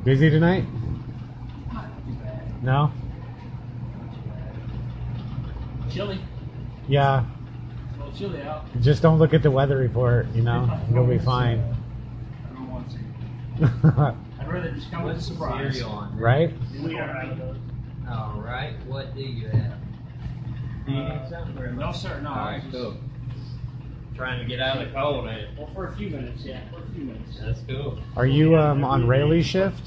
Busy tonight? No? Chilly. Yeah. It's a little chilly out. Just don't look at the weather report, you know? You'll be fine. I don't want to. I'd rather just come with a surprise. Right? We are. All right. What do you have? Do you need something? Or No, sir. No. All right, cool. Trying to get out of the cold, ain't it? Well, for a few minutes, yeah. For a few minutes. That's cool. Are you on Rayleigh's shift?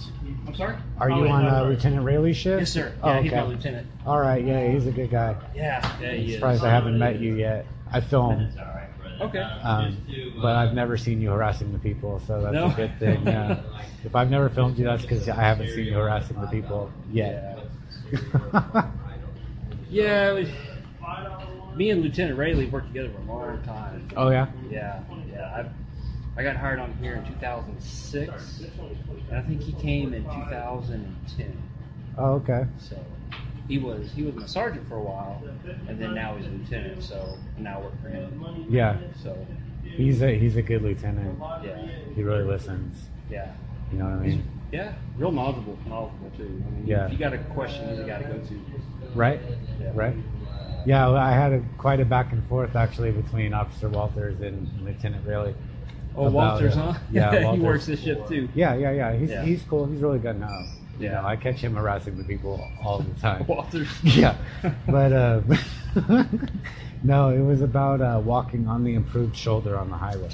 I'm sorry? Are you on Lieutenant Rayleigh's shift? Yes, sir. Oh, Yeah, okay. he's my lieutenant. All right, yeah, he's a good guy. Yeah, he I'm is. surprised I haven't met you yet. I film, That's all right, brother. Okay. but I've never seen you harassing the people, so that's No? a good thing. Yeah. If I've never filmed you, that's because I haven't seen you harassing the people yet. Yeah, me and Lieutenant Rayleigh worked together for a long time. Oh yeah. Yeah. I got hired on here in 2006, and I think he came in 2010. Oh okay. So he was my sergeant for a while, and then now he's a lieutenant. So now I work for him. Yeah. So He's a good lieutenant. yeah, He really listens. yeah, You know what I mean? yeah. Real knowledgeable too. I mean, Yeah. If you got a question, he's the guy to go to. Right. Yeah. Right. Yeah, well, I had quite a back and forth actually between Officer Walters and Lieutenant Rayleigh. Oh, about Walters, it. huh? Yeah, he Walters. works this shift too. Yeah. Yeah. He's cool. He's really good now. You Yeah. know, I catch him harassing the people all the time. Walters. Yeah, but no, it was about walking on the improved shoulder on the highway.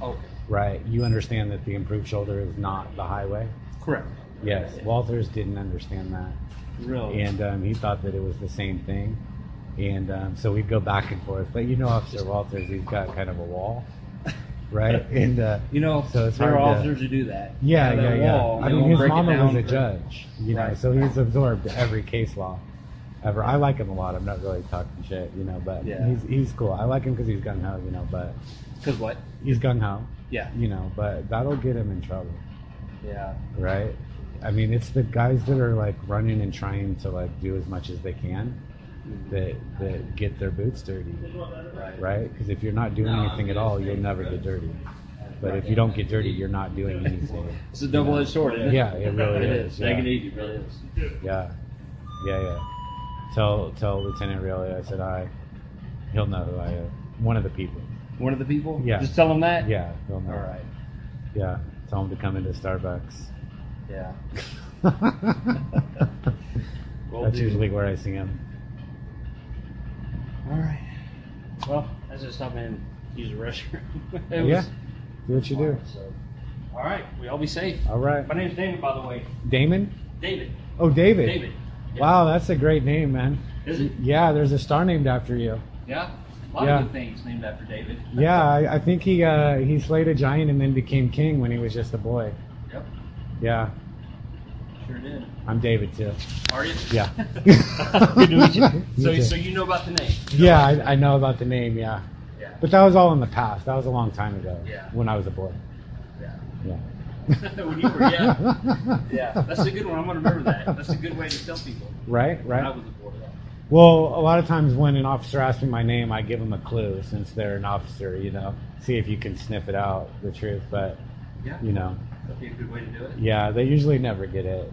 Okay. Right. You understand that the improved shoulder is not the highway. Correct. Yes. Walters didn't understand that, Really. and he thought that it was the same thing, and so we'd go back and forth. But you know, Officer Walters, he's got kind of a wall, right? And You know, so it's there are hard to- officers who do that. yeah, That yeah. wall, I they mean, won't his break it mama was down a for- judge, you know, Right. so he's absorbed every case law ever. I like him a lot. I'm not really talking shit, you know, but Yeah. he's cool. I like him because he's gung ho, you know, but Cause what? he's gung ho, Yeah. you know, but that'll get him in trouble, Yeah. right? I mean, it's the guys that are like running and trying to like do as much as they can that get their boots dirty, Right. right? Because if you're not doing anything at all, you'll never get dirty. But if you don't get dirty, you're not doing anything. It's a double-edged sword, isn't it? Yeah, it really is. Take it Yeah. easy, really is. Yeah. Tell Lieutenant Rayleigh I said he'll know who I am. One of the people. One of the people? Yeah. Just tell him that? Yeah, he'll know. All right. Yeah. Tell him to come into Starbucks. Yeah. Will That's do. usually where I see him. All right. Well, I just stopped in and use the restroom. Yeah. Do what you do. So, all right. We all be safe. All right. My name's David, by the way. Damon? David. Oh, David. David. Yeah. Wow, that's a great name, man. Is it? Yeah, there's a star named after you. Yeah. A lot Yeah. of good things named after David. Yeah, I think he slayed a giant and then became king when he was just a boy. Yep. Yeah, Sure did. I'm David too. Are you? Yeah. Good to meet you. You too. So you know about the name? Yeah, I know about the name, yeah. Yeah. But that was all in the past. That was a long time ago. Yeah. When I was a boy. Yeah. Yeah. When you were, yeah. Yeah. That's a good one. I'm going to remember that. That's a good way to tell people. Right, When I right. was a boy. Yeah. Well, a lot of times when an officer asks me my name, I give them a clue since they're an officer, you know. See if you can sniff it out, the truth. But, Yeah. you know, That'd be a good way to do it. yeah, they usually never get it.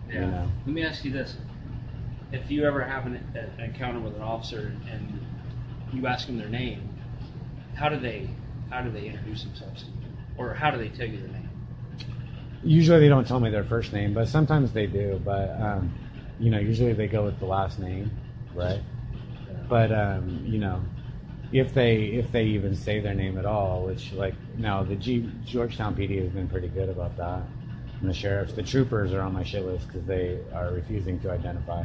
Yeah. You know. Let me ask you this: if you ever have an encounter with an officer and you ask them their name, how do they introduce themselves to you, or how do they tell you their name? Usually they don't tell me their first name, but sometimes they do. But you know, usually they go with the last name, right? But you know, if they even say their name at all, which like now the Georgetown PD has been pretty good about that, and the sheriffs, the troopers are on my shit list because they are refusing to identify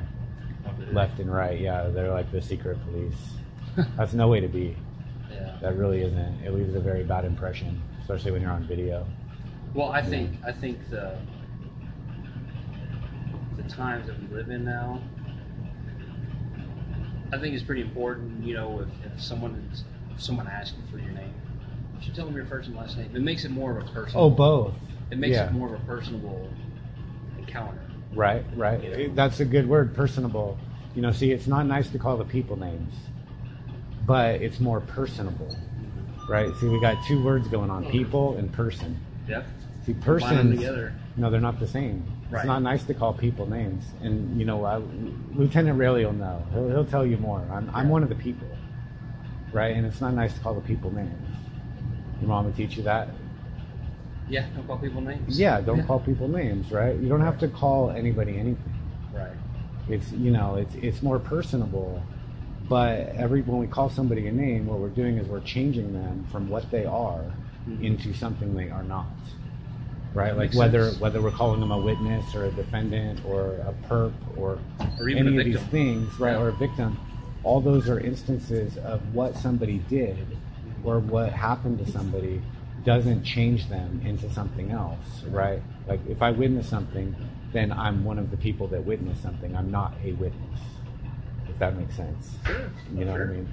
left and right. Yeah, they're like the secret police. That's no way to be. Yeah. That really isn't. It leaves a very bad impression, especially when you're on video. Well, I think the times that we live in now, I think it's pretty important. You know, if someone asks you for your name, you should tell them your first and last name. It makes it more of a personal. Oh, both. It makes Yeah. it more of a personable encounter. Right, right. You know? That's a good word, personable. You know, see, it's not nice to call the people names, but it's more personable, right? See, we got two words going on, people and person. Yep. See, combine them persons, together. no, they're not the same. Right. It's not nice to call people names. And, Lieutenant Rayleigh will know. He'll tell you more. I'm one of the people, right? And it's not nice to call the people names. Your mom would teach you that? Yeah, don't call people names. Yeah, don't call people names, right? You don't have to call anybody anything. Right. It's more personable. But when we call somebody a name, what we're doing is we're changing them from what they are into something they are not. Right? Like whether we're calling them a witness or a defendant or a perp or even any a of these victim. things, right? Yeah. Or a victim, all those are instances of what somebody did or what happened to somebody doesn't change them into something else, right? Like if I witness something, then I'm one of the people that witnessed something. I'm not a witness, if that makes sense. Sure. You know Sure. what I mean?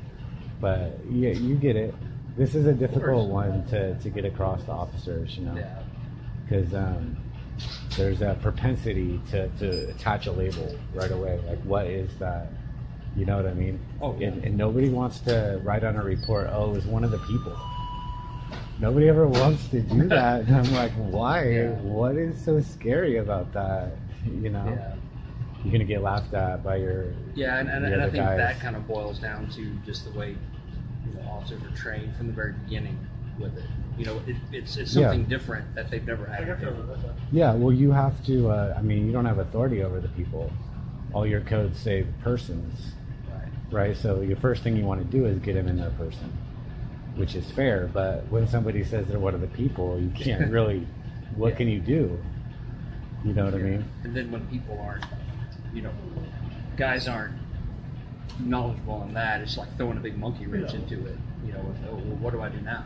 But yeah, you get it. This is a difficult one to get across to officers, Yeah. because there's a propensity to attach a label right away. Like, what is that? You know what I mean? Oh, yeah. And nobody wants to write on a report, oh, it was one of the people. Nobody ever wants to do that. And I'm like, why? Yeah. What is so scary about that? You know? Yeah. You're going to get laughed at by your Yeah, and the I other think guys. that kind of boils down to just the way officers are trained from the very beginning with it. It's something different that they've never had to do. Yeah, well, you have to, you don't have authority over the people. All your codes say persons, right? So your first thing you want to do is get them in their person, which is fair. But when somebody says they're one of the people, you can't really, what can you do? You know what I mean? And then when people aren't, guys aren't knowledgeable on that, it's like throwing a big monkey wrench into it. Well, what do I do now?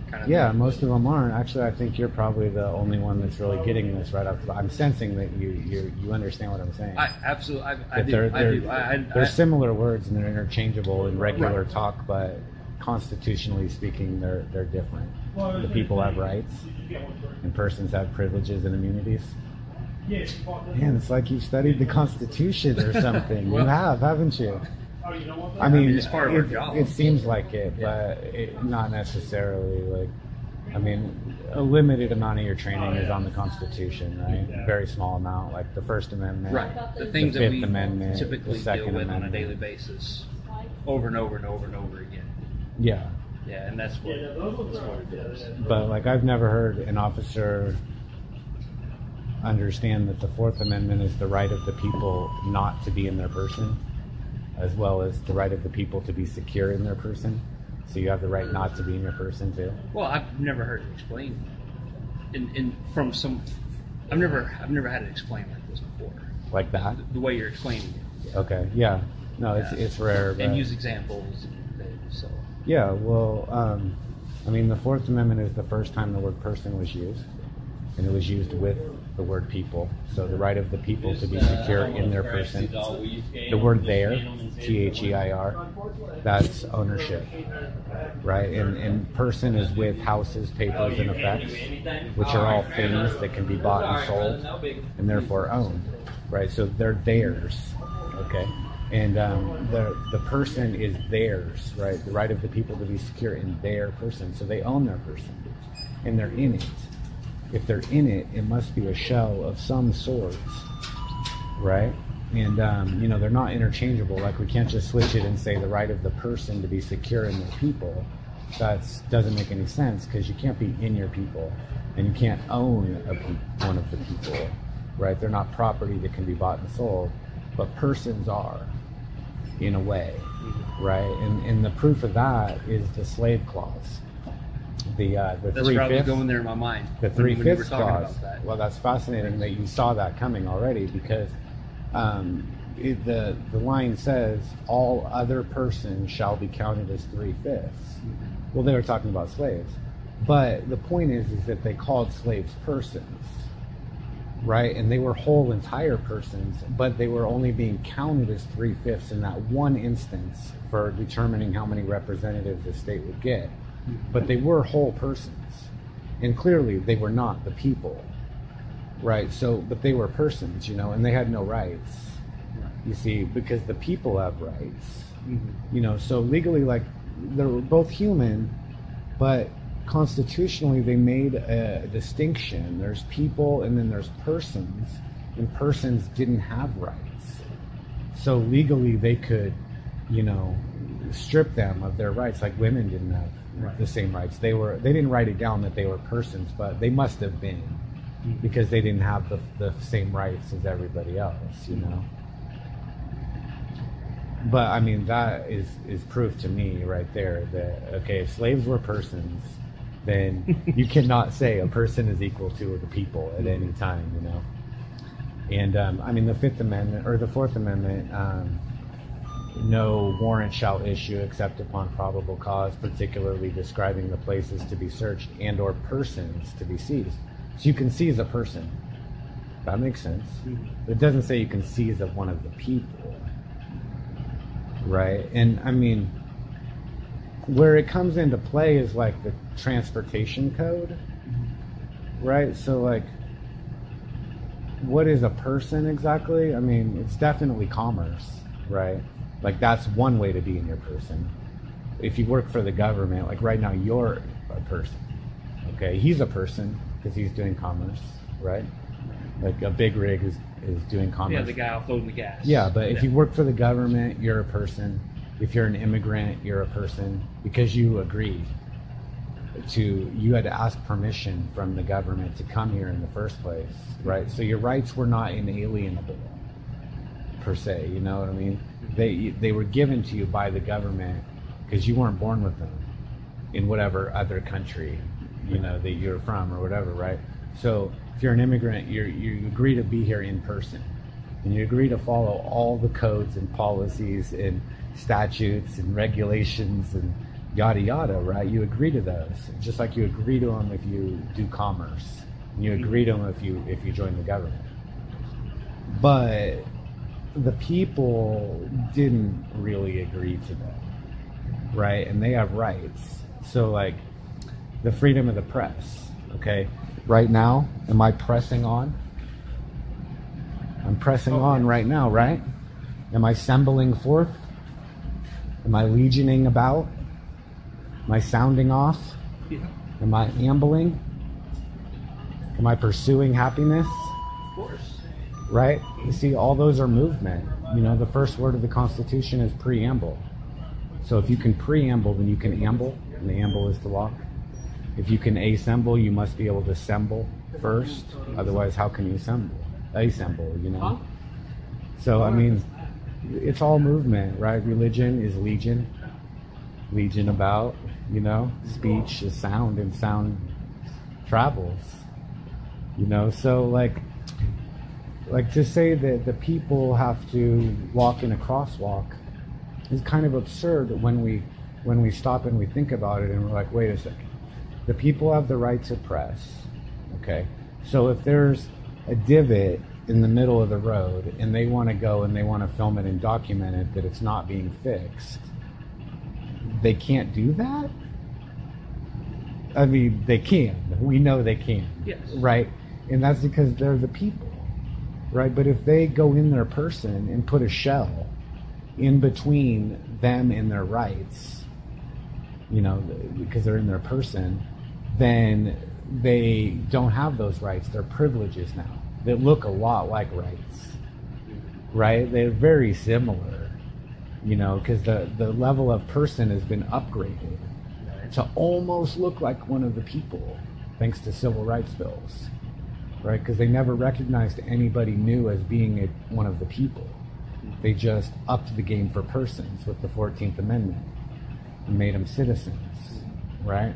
Kind of Yeah, thing. most of them aren't. Actually, I think you're probably the only one that's really getting this right off the bat. I'm sensing that you understand what I'm saying. I absolutely, I That do. They're similar words and they're interchangeable in regular Right. talk, but constitutionally speaking, they're different. The people have rights, and persons have privileges and immunities. Man, it's like you've studied the Constitution or something. Well- You have, haven't you? I mean, it's part of our job. It seems like it, Yeah. but not necessarily. Like, a limited amount of your training is on the Constitution, right? Very small amount, like the First Amendment, Right. The things the that Fifth we Amendment, typically the Second deal with on a Amendment. daily basis, over and over and over and over again. Yeah, Yeah, and that's what it is. but like I've never heard an officer understand that the Fourth Amendment is the right of the people not to be in their person, as well as the right of the people to be secure in their person. So you have the right not to be in your person too. Well, I've never heard it explained. I've never had it explained like this before. Like that? The way you're explaining it. Okay, yeah. No, it's rare. But And use examples and things. So yeah, well, the Fourth Amendment is the first time the word person was used, and it was used with the word people. So the right of the people to be secure in their person. The word there, T-H-E-I-R, that's ownership, right? And person is with houses, papers, and effects, which are all things that can be bought and sold, and therefore owned, right? So they're theirs, okay? And the person is theirs, right? The right of the people to be secure in their person. So they own their person, and they're in it. If they're in it, it must be a shell of some sorts, right? And, they're not interchangeable. Like, we can't just switch it and say the right of the person to be secure in their people. That doesn't make any sense, because you can't be in your people, and you can't own one of the people, right? They're not property that can be bought and sold, but persons are, in a way, right? And the proof of that is the slave clause. The that's where I was 3/5 going there in my mind. the when you were 3/5 talking clause. about that. Well, that's fascinating that you saw that coming already, because the line says all other persons shall be counted as 3/5. Well, they were talking about slaves, but the point is that they called slaves persons, right? And they were whole entire persons, but they were only being counted as 3/5 in that one instance for determining how many representatives the state would get. But they were whole persons, and clearly they were not the people, right? So, but they were persons, and they had no rights, you see, because the people have rights, so legally, like, they're both human, but constitutionally they made a distinction. There's people and then there's persons, and persons didn't have rights. So legally they could, strip them of their rights. Like women didn't have the same rights. They didn't write it down that they were persons, but they must have been, because they didn't have the same rights as everybody else, But I mean, that is proof to me right there that, okay, if slaves were persons, then you cannot say a person is equal to the people at any time, And I mean, the Fifth Amendment or the Fourth Amendment, no warrant shall issue except upon probable cause, particularly describing the places to be searched and or persons to be seized. So you can seize a person. That makes sense. It doesn't say you can seize of one of the people. Right? And I mean, where it comes into play is like the transportation code. Right? So like, what is a person exactly? I mean, it's definitely commerce, right? Like that's one way to be in your person. If you work for the government, like right now you're a person. Okay, he's a person because he's doing commerce, right? Like a big rig is doing commerce. Yeah, the guy offloading the gas. Yeah, but if you work for the government, you're a person. If you're an immigrant, you're a person because you agreed you had to ask permission from the government to come here in the first place, right? So your rights were not inalienable per se, you know what I mean? They were given to you by the government because you weren't born with them in whatever other country, that you're from or whatever, right? So if you're an immigrant, you agree to be here in person, and you agree to follow all the codes and policies and statutes and regulations and yada yada, right? You agree to those, just like you agree to them if you do commerce, and you agree to them if you join the government. But the people didn't really agree to that, right? And they have rights. So like the freedom of the press, okay? Right now, am I pressing on? I'm pressing on right now, right? Am I assembling forth? Am I legioning about? Am I sounding off? Yeah. Am I ambling? Am I pursuing happiness? Of course. Right? You see, all those are movement. The first word of the Constitution is preamble. So if you can preamble, then you can amble, and the amble is to walk. If you can assemble, you must be able to assemble first. Otherwise, how can you assemble? So, I mean, it's all movement, right? Religion is legion. Legion about, speech is sound, and sound travels. So like to say that the people have to walk in a crosswalk is kind of absurd when we stop and we think about it, and we're like, wait a second. The people have the right to press, okay? So if there's a divot in the middle of the road and they want to go and they want to film it and document it that it's not being fixed, they can't do that? I mean, they can. We know they can. Yes. Right? And that's because they're the people, right? But if they go in their person and put a shell in between them and their rights, because they're in their person, then they don't have those rights. They're privileges now that look a lot like rights, right? They're very similar, because the level of person has been upgraded to almost look like one of the people thanks to civil rights bills, right? Because they never recognized anybody new as being one of the people. They just upped the game for persons with the 14th Amendment and made them citizens, right?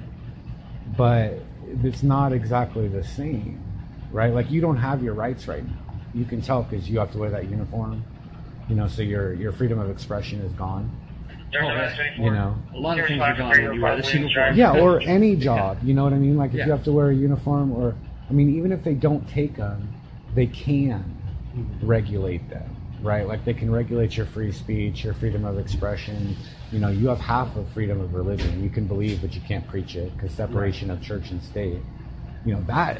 But it's not exactly the same, right? Like you don't have your rights right now. You can tell because you have to wear that uniform, so your freedom of expression is gone. A lot of things are gone when you wear this uniform. Yeah, or any job, you know what I mean? Like if Yeah. you have to wear a uniform, or, I mean, even if they don't take them, they can regulate them, right? Like they can regulate your free speech, your freedom of expression. You have half of freedom of religion. You can believe, but you can't preach it because separation of church and state. That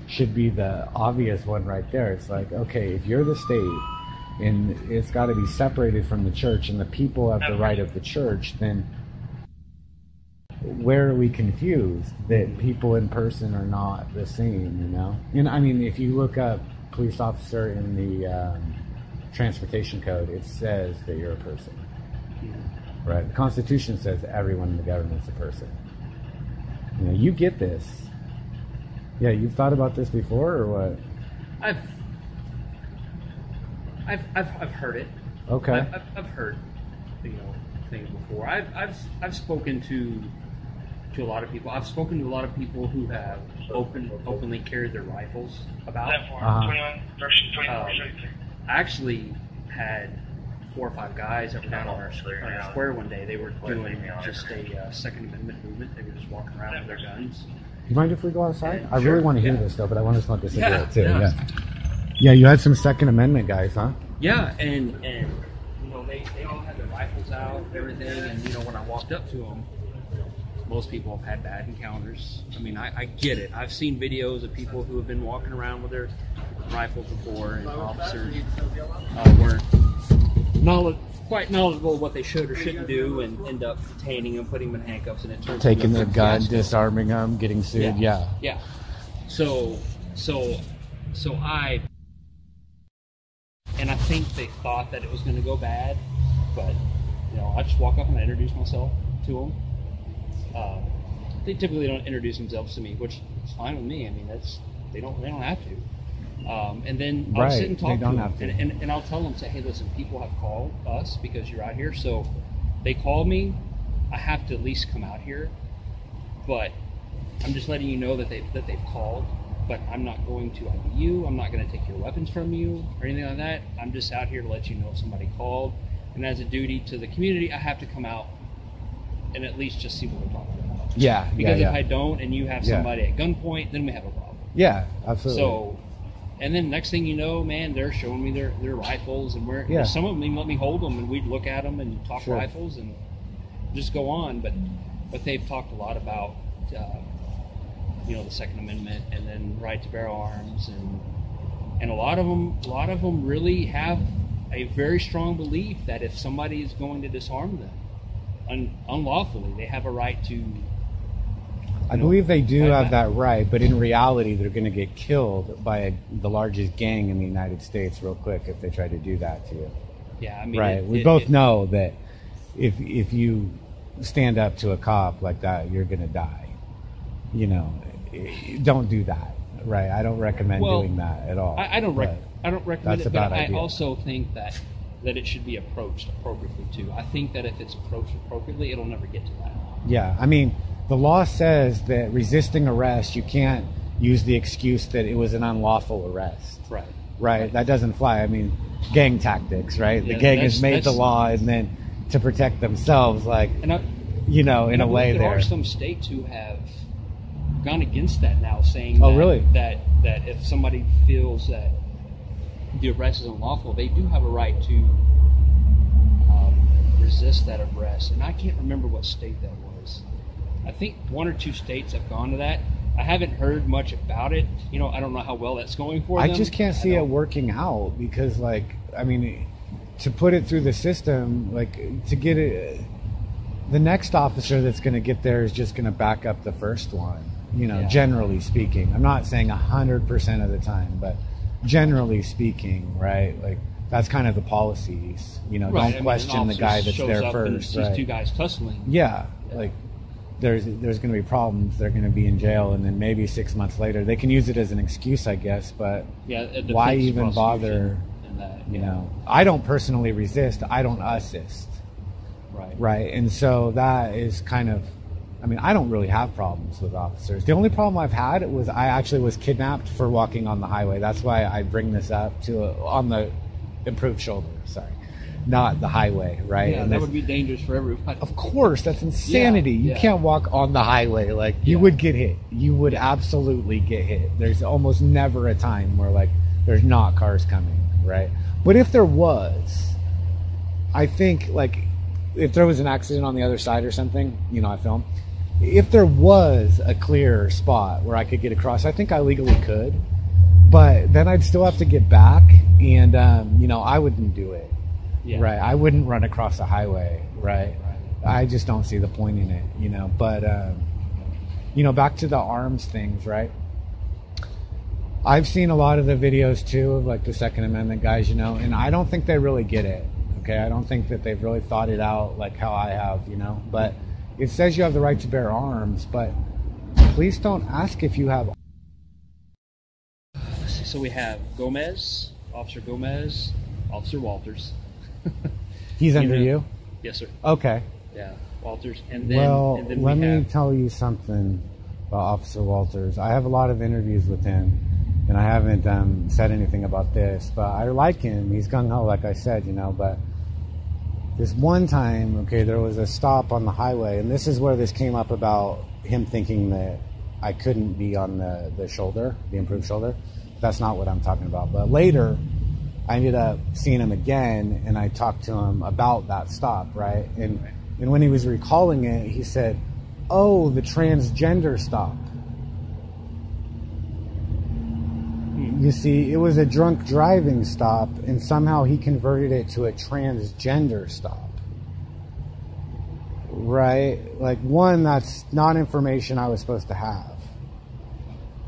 should be the obvious one right there. It's like, okay, if you're the state and it's got to be separated from the church and the people have the right of the church, then where are we confused that people in person are not the same, you know? And I mean, if you look up police officer in the transportation code, it says that you're a person, right? The Constitution says everyone in the government's a person. You know, you get this. Yeah, you've thought about this before, or what? I've heard it. Okay. I've heard, things before. I've spoken to a lot of people. I've spoken to a lot of people who have openly carried their rifles about. I actually had 4 or 5 guys that were down on our square one day. They were doing just a Second Amendment movement. They were just walking around with their guns. You mind if we go outside? I Sure. really want to hear this, though, but I want to smoke a cigarette, too. Yeah, you had some Second Amendment guys, huh? Yeah, and they all had their rifles out and everything. And, when I walked up to them, most people have had bad encounters. I mean, I get it. I've seen videos of people who have been walking around with their rifles before, and officers weren't quite knowledgeable of what they should or shouldn't do, and end up detaining them, putting them in handcuffs, and it turns Taking into the a gun, fiasco. disarming them, getting sued, yeah. So I think they thought that it was going to go bad, but I just walk up and I introduce myself to them. They typically don't introduce themselves to me, which is fine with me. I mean, they don't have to. And then I'll sit and talk to them, and I'll tell them, say, hey, listen, people have called us because you're out here, so they called me. I have to at least come out here, but I'm just letting you know that they've called. But I'm not going to ID you. I'm not going to take your weapons from you or anything like that. I'm just out here to let you know if somebody called. And as a duty to the community, I have to come out and at least just see what we're talking about. Yeah. Because if I don't and you have somebody at gunpoint, then we have a problem. Yeah, absolutely. So, and then next thing you know, man, they're showing me their rifles, and some of them even let me hold them, and we'd look at them and talk rifles and just go on. But they've talked a lot about the Second Amendment, and then right to bear arms, and a lot of them really have a very strong belief that if somebody is going to disarm them unlawfully, they have a right to. I believe they do have that right, but in reality, they're going to get killed by the largest gang in the United States real quick if they try to do that to you. Yeah, I mean, right. We both know that if you stand up to a cop like that, you're going to die. Don't do that, right? I don't recommend doing that at all. I don't recommend that's it, a but bad I idea. also think that it should be approached appropriately too. I think that if it's approached appropriately, it'll never get to that. Yeah, I mean, the law says that resisting arrest, you can't use the excuse that it was an unlawful arrest. Right. That doesn't fly. I mean, gang tactics, right? Yeah, the gang has made the law, and then to protect themselves, in a way there are some states who have gone against that now, saying that if somebody feels that the arrest is unlawful, they do have a right to resist that arrest. And I can't remember what state that was. I think 1 or 2 states have gone to that. I haven't heard much about it. I don't know how well that's going for them. I just can't see it working out because, to put it through the system, to get it, the next officer that's going to get there is just going to back up the first one. Generally speaking. I'm not saying 100% of the time, but generally speaking, right? That's kind of the policies. Don't question the guy that's there first. Right? 2 guys tussling. Yeah. There's going to be problems. They're going to be in jail, and then maybe 6 months later, they can use it as an excuse, I guess. But why even bother? I don't personally resist. I don't assist. Right. And so that is kind of. I mean, I don't really have problems with officers. The only problem I've had was I actually was kidnapped for walking on the highway. That's why I bring this up on the improved shoulder. Sorry, not the highway, right? Yeah, and that would be dangerous for everybody. Of course, that's insanity. You can't walk on the highway. You would get hit. You would absolutely get hit. There's almost never a time where there's not cars coming, right? But if there was, I think if there was an accident on the other side or something, I film. If there was a clear spot where I could get across, I think I legally could, but then I'd still have to get back, and I wouldn't do it, right? I wouldn't run across the highway, right? I just don't see the point in it, you know. But back to the arms things, right? I've seen a lot of the videos too of like the Second Amendment guys, you know, and I don't think they really get it. Okay, I don't think that they've really thought it out like how I have, you know. But it says you have the right to bear arms, but please don't ask if you have. So we have Gomez, Officer Gomez, Officer Walters. He's under you? Yes, sir. Okay. Yeah, Walters. And then, well, and then let me tell you something about Officer Walters. I have a lot of interviews with him, and I haven't said anything about this, but I like him. He's gung-ho, like I said, you know, but this one time, okay, there was a stop on the highway, and this is where this came up about him thinking that I couldn't be on the shoulder, the improved shoulder. That's not what I'm talking about. But later, I ended up seeing him again, and I talked to him about that stop, right? And when he was recalling it, he said, "Oh, the transgender stop." You see, it was a drunk driving stop, and somehow he converted it to a transgender stop. Right? Like, one, that's not information I was supposed to have.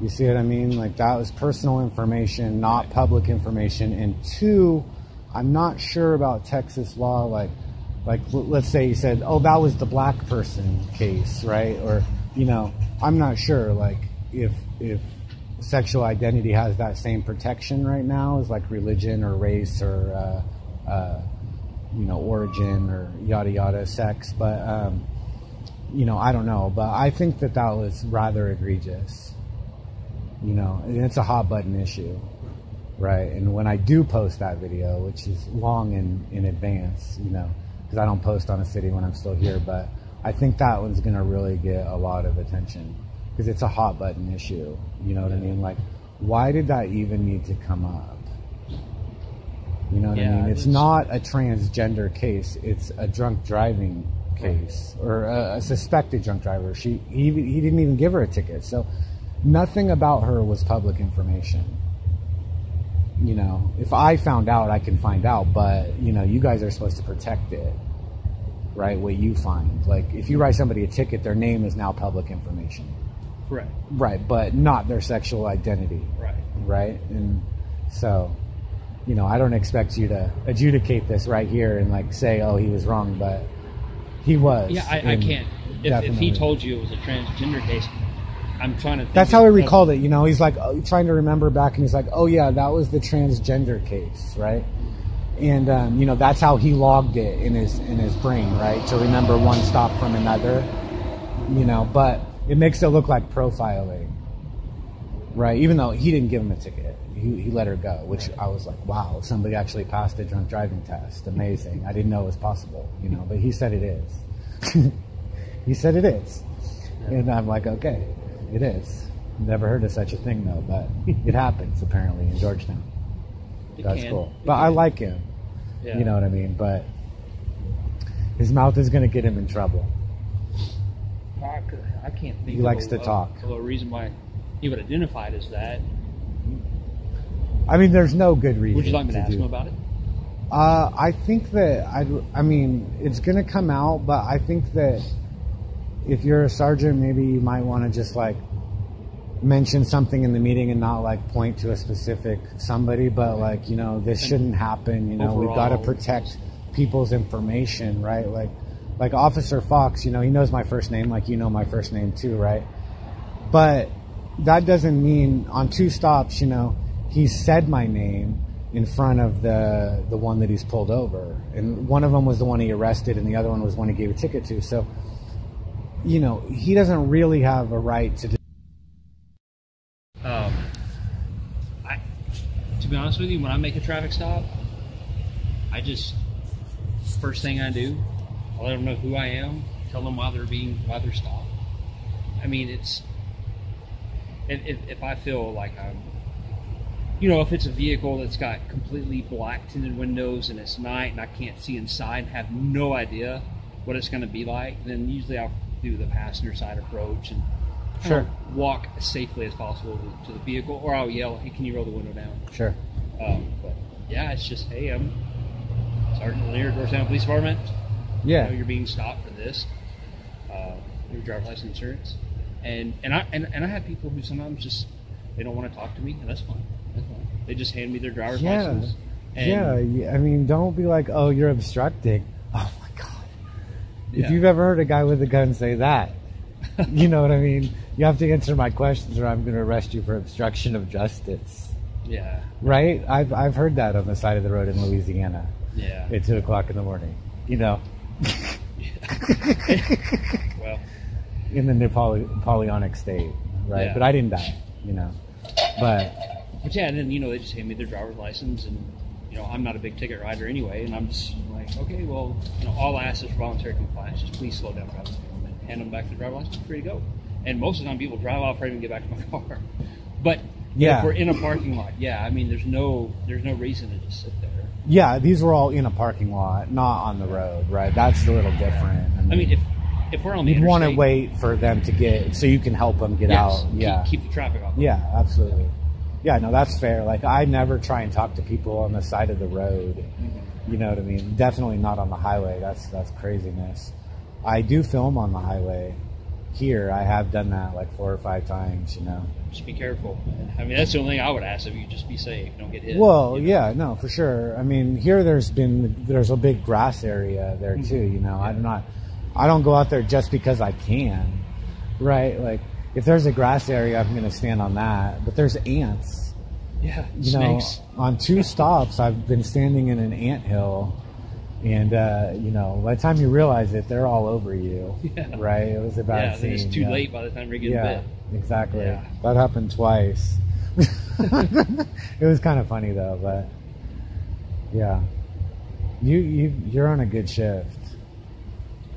You see what I mean? Like, that was personal information, not public information. And two, I'm not sure about Texas law. Like let's say he said, "Oh, that was the black person case," right? Or, you know, I'm not sure. Like, if sexual identity has that same protection right now as like religion or race or origin or yada yada, sex. But I don't know. But I think that was rather egregious. You know, and it's a hot button issue, right? And when I do post that video, which is long in advance, you know, because I don't post on a city when I'm still here, but I think that one's going to really get a lot of attention because it's a hot button issue. You know what I mean? Like, why did that even need to come up? You know what I mean? It's not a transgender case. It's a drunk driving case or a suspected drunk driver. He didn't even give her a ticket. So nothing about her was public information. You know, if I found out, I can find out, but, you know, you guys are supposed to protect it, right? What you find. Like, if you write somebody a ticket, their name is now public information. Correct. Right, but not their sexual identity. Right. Right? And so, you know, I don't expect you to adjudicate this right here and, like, say, "Oh, he was wrong," but he was. Yeah, I can't. If he told you it was a transgender case, I'm trying to think. That's how he recalled it, you know. He's like trying to remember back, and he's like, "Oh yeah, that was the transgender case, right?" And you know, that's how he logged it in his brain, right, to remember one stop from another. You know, but it makes it look like profiling, right? Even though he didn't give him a ticket, he let her go, which I was like, wow, somebody actually passed a drunk driving test. Amazing. I didn't know it was possible, you know, but he said it is. He said it is, and I'm like, okay. It is. Never heard of such a thing, though, but it happens, apparently, in Georgetown. That's cool. But I like him. Yeah. You know what I mean? But his mouth is going to get him in trouble. I can't think he likes to talk. Of a reason why he would identify it as that. I mean, there's no good reason. Would you like me to ask him about it? I think that, I mean, it's going to come out, but I think that if you're a sergeant, maybe you might want to just like mention something in the meeting and not like point to a specific somebody, but like, you know, this shouldn't happen. You know, overall, we've got to protect people's information, right? Like Officer Fox, you know, he knows my first name, like you know my first name too, right? But that doesn't mean on 2 stops, you know, he said my name in front of the one that he's pulled over, and one of them was the one he arrested, and the other one was the one he gave a ticket to. So, you know, he doesn't really have a right to do. To be honest with you, when I make a traffic stop, first thing I do, I let them know who I am, tell them why they're stopped. I mean, if I feel like I'm, you know, if it's a vehicle that's got completely black tinted windows and it's night and I can't see inside and have no idea what it's going to be like, then usually I'll do the passenger side approach and walk as safely as possible to the vehicle, or I'll yell, "Hey, can you roll the window down?" Sure. But yeah, it's just, hey, I'm Sergeant Lanier, Georgetown Police Department. Yeah. You know, you're being stopped for this. Your driver's license, insurance, and I have people who sometimes just they don't want to talk to me, and that's fine. That's fine. They just hand me their driver's license. And I mean, don't be like, oh, you're obstructing. Oh my God. Yeah. If you've ever heard a guy with a gun say that, you know what I mean? You have to answer my questions or I'm going to arrest you for obstruction of justice. Yeah. Right? I've heard that on the side of the road in Louisiana. Yeah. At 2 o'clock in the morning. You know? Well. In the Napoleonic state, right? Yeah. But I didn't die, you know. But yeah, and then, you know, they just hand me their driver's license, and, you know, I'm not a big ticket rider anyway, and I'm just like, okay, well, you know, all I ask is for voluntary compliance. Just please slow down driving. And hand them back the driver's license, free to go. And most of the time people drive off ready to get back to my car. But yeah, if we're in a parking lot, I mean, there's no reason to just sit there. Yeah, these were all in a parking lot, not on the road, right? That's a little different. I mean if we're on the you'd interstate, want to wait for them to get, so you can help them get out. Yeah, keep the traffic off. Yeah, absolutely. Yeah, no, that's fair. Like, I never try and talk to people on the side of the road. Mm-hmm. You know what I mean? Definitely not on the highway. That's craziness. I do film on the highway. Here, I have done that like 4 or 5 times, you know. Just be careful. I mean, that's the only thing I would ask of you. Just be safe. Don't get hit. Well, you know? yeah, no, for sure. I mean, here there's a big grass area there too, you know. I don't go out there just because I can, right? Like, if there's a grass area, I'm going to stand on that. But there's ants. Yeah, you snakes. know, on 2 stops, I've been standing in an anthill. And, you know, by the time you realize it, they're all over you, right? It was a bad scene. It's too late by the time you're getting bit. Exactly. Yeah. That happened twice. It was kind of funny, though, but, yeah. You're on a good shift.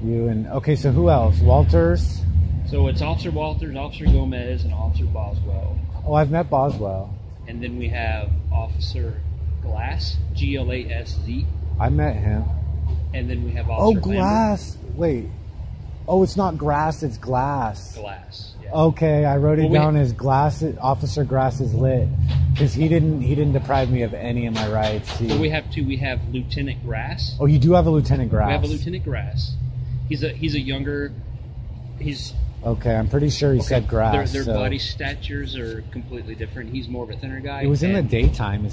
Okay, so who else? Walters? So it's Officer Walters, Officer Gomez, and Officer Boswell. Oh, I've met Boswell. And then we have Officer Glass, Glasz. I met him. And then we have Officer Glass. Wait. Oh, it's not grass, it's glass. Glass. Yeah. Okay, I wrote it down as Glass. Officer Glass is lit because he didn't deprive me of any of my rights. So we have 2. We have Lieutenant Grass. Oh, you do have a Lieutenant Grass. We have a Lieutenant Grass. He's a younger. Okay, I'm pretty sure he said Grass. Their body statures are completely different. He's more of a thinner guy. It was in the daytime.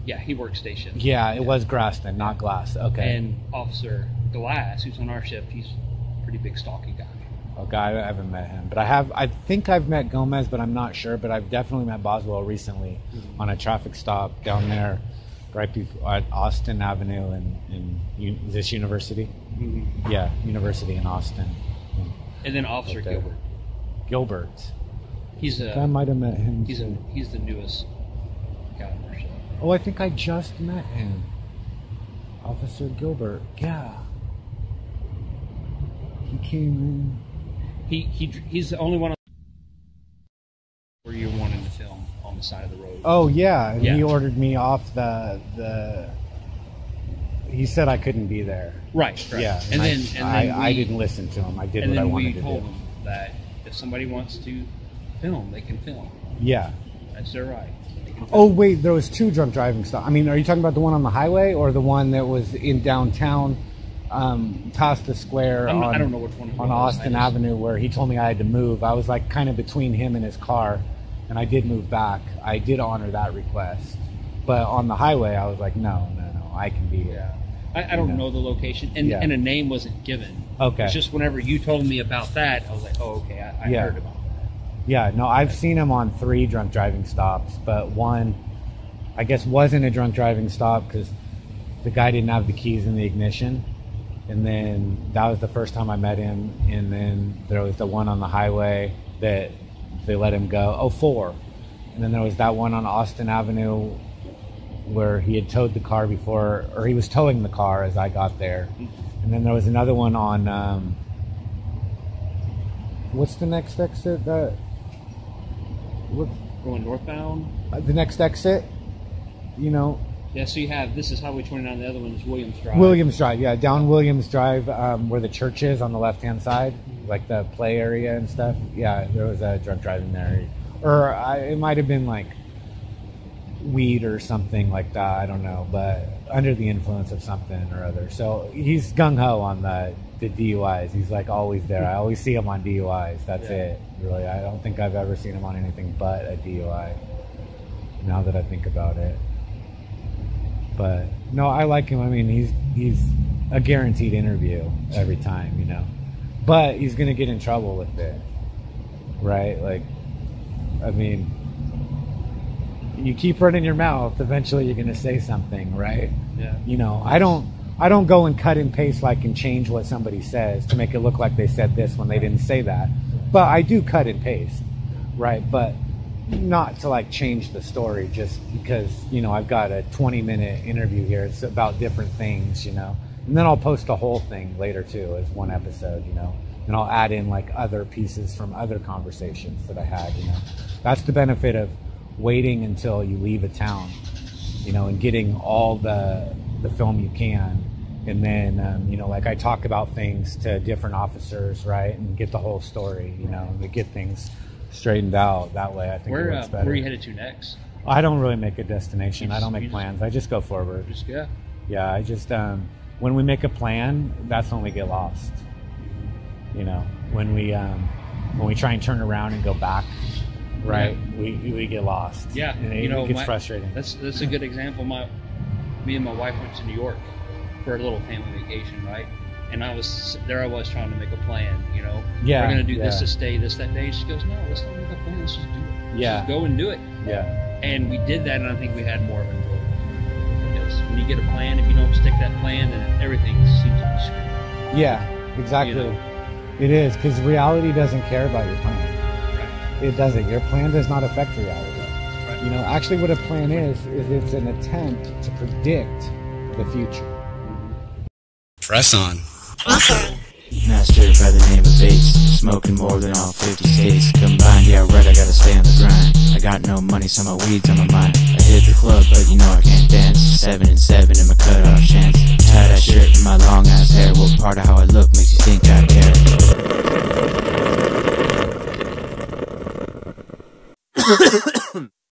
Yeah, he works day shift. Yeah, it was Grass then, not Glass. Okay. And Officer Glass, who's on our shift, he's a pretty big, stocky guy. Okay, I haven't met him, but I think I've met Gomez, but I'm not sure. But I've definitely met Boswell recently on a traffic stop down there, right before at Austin Avenue in is this University? Mm-hmm. Yeah, University in Austin. And then Officer Gilbert. Gilbert. I might have met him. He's the newest guy on our show. Oh, I think I just met him. Officer Gilbert. Yeah. He came in. He's the only one where you're wanting to film on the side of the road. Oh yeah, and he ordered me off the. He said I couldn't be there. Right. Yeah, and then I didn't listen to him. I did what I wanted to do. And then we told him that if somebody wants to film, they can film. Yeah. That's their right. Oh wait, there was 2 drunk driving stops. I mean, are you talking about the one on the highway or the one that was in downtown? Past the square I don't know which one it was. On Austin Avenue, where he told me I had to move. I was like kind of between him and his car, and I did move back. I did honor that request, but on the highway, I was like, no, I can be here. I don't know the location, and a name wasn't given. Okay, it's just whenever you told me about that, I was like, oh, okay, I heard about that. Yeah, no, I've seen him on 3 drunk driving stops, but one, I guess, wasn't a drunk driving stop because the guy didn't have the keys in the ignition. And then that was the first time I met him. And then there was the one on the highway that they let him go. Oh, 4. And then there was that one on Austin Avenue where he had towed the car before, or he was towing the car as I got there. And then there was another one on, what's the next exit? Going northbound? The next exit, you know. Yeah, so you have, this is Highway 29, the other one is Williams Drive. Williams Drive, yeah, down Williams Drive, where the church is on the left-hand side, like the play area and stuff. Yeah, there was a drunk driving there. Or it might have been like weed or something like that. I don't know, but under the influence of something or other. So he's gung-ho on the DUIs. He's like always there. I always see him on DUIs. That's it, really. I don't think I've ever seen him on anything but a DUI, now that I think about it. But no, I like him. I mean, he's a guaranteed interview every time, you know. But he's gonna get in trouble with it, right? Like, I mean, you keep running your mouth, eventually you're gonna say something, right? Yeah. You know, I don't go and cut and paste like and change what somebody says to make it look like they said this when they didn't say that. But I do cut and paste, right? But not to like change the story just because, you know, I've got a 20-minute interview here. It's about different things, you know. And then I'll post a whole thing later too as one episode, you know. And I'll add in like other pieces from other conversations that I had, you know. That's the benefit of waiting until you leave a town, you know, and getting all the film you can. And then, you know, like I talk about things to different officers, right? And get the whole story, you know, and to get things straightened out. That way, I think it works better. Where are you headed to next? I don't really make a destination. I don't make plans. I just go forward. Yeah, I just, when we make a plan, that's when we get lost. You know, when we try and turn around and go back, right? Yeah. We get lost. Yeah, and it gets frustrating. That's a good example. Me and my wife went to New York for a little family vacation, right? And I was trying to make a plan, you know. Yeah, we're gonna do this to stay that day. She goes, no, let's not make a plan. Let's just do it. Let's just go and do it. Yeah. And we did that, and I think we had more of enjoyment. Because when you get a plan, if you don't stick that plan, then everything seems to be screwed. Yeah, exactly. You know? It is, because reality doesn't care about your plan. Right. It doesn't. Your plan does not affect reality. Right. You know, actually what a plan is it's an attempt to predict the future. Press on. Master by the name of Bates, smoking more than all 50 states combined. Yeah, right, I gotta stay on the grind. I got no money, so my weed's on my mind. I hit the club, but you know I can't dance. 7 and 7 in my cutoff chance. Tie that shirt in my long ass hair. What part of how I look makes you think I care?